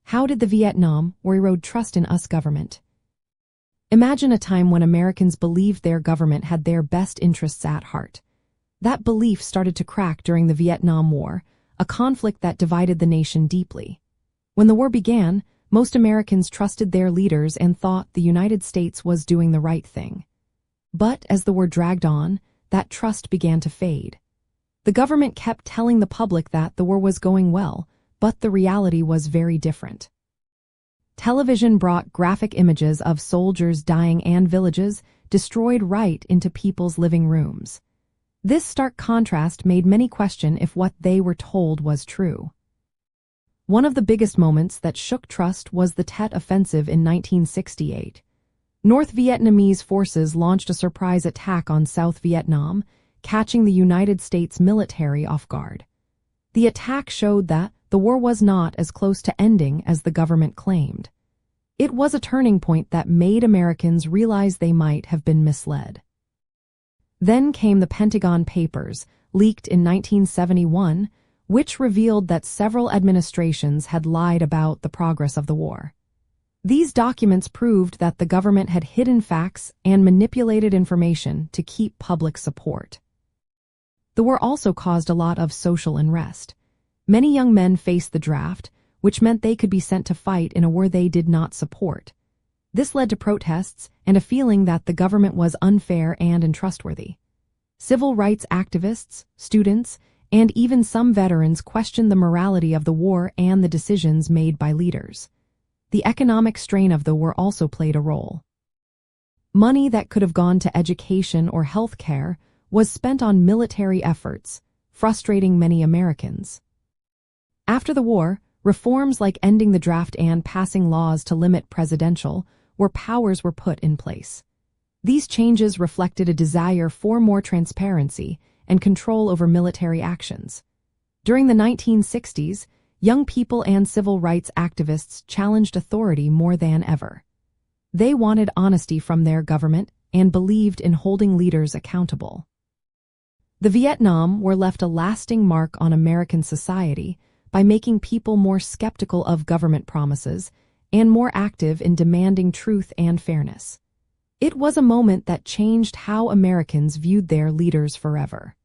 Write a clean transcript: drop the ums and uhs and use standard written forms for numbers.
How did the Vietnam War erode trust in us government? Imagine a time when Americans believed their government had their best interests at heart. That belief started to crack during the Vietnam War, a conflict that divided the nation deeply. When the war began, most Americans trusted their leaders and thought the United States was doing the right thing. But as the war dragged on, that trust began to fade. The government kept telling the public that the war was going well, but the reality was very different. Television brought graphic images of soldiers dying and villages destroyed right into people's living rooms. This stark contrast made many question if what they were told was true. One of the biggest moments that shook trust was the Tet Offensive in 1968. North Vietnamese forces launched a surprise attack on South Vietnam, catching the United States military off guard. The attack showed that the war was not as close to ending as the government claimed. It was a turning point that made Americans realize they might have been misled. Then came the Pentagon Papers, leaked in 1971, which revealed that several administrations had lied about the progress of the war. These documents proved that the government had hidden facts and manipulated information to keep public support. The war also caused a lot of social unrest. Many young men faced the draft, which meant they could be sent to fight in a war they did not support. This led to protests and a feeling that the government was unfair and untrustworthy. Civil rights activists, students, and even some veterans questioned the morality of the war and the decisions made by leaders. The economic strain of the war also played a role. Money that could have gone to education or health care was spent on military efforts, frustrating many Americans. After the war, reforms like ending the draft and passing laws to limit presidential war powers were put in place. These changes reflected a desire for more transparency and control over military actions. During the 1960s, young people and civil rights activists challenged authority more than ever. They wanted honesty from their government and believed in holding leaders accountable. The Vietnam War left a lasting mark on American society by making people more skeptical of government promises and more active in demanding truth and fairness. It was a moment that changed how Americans viewed their leaders forever.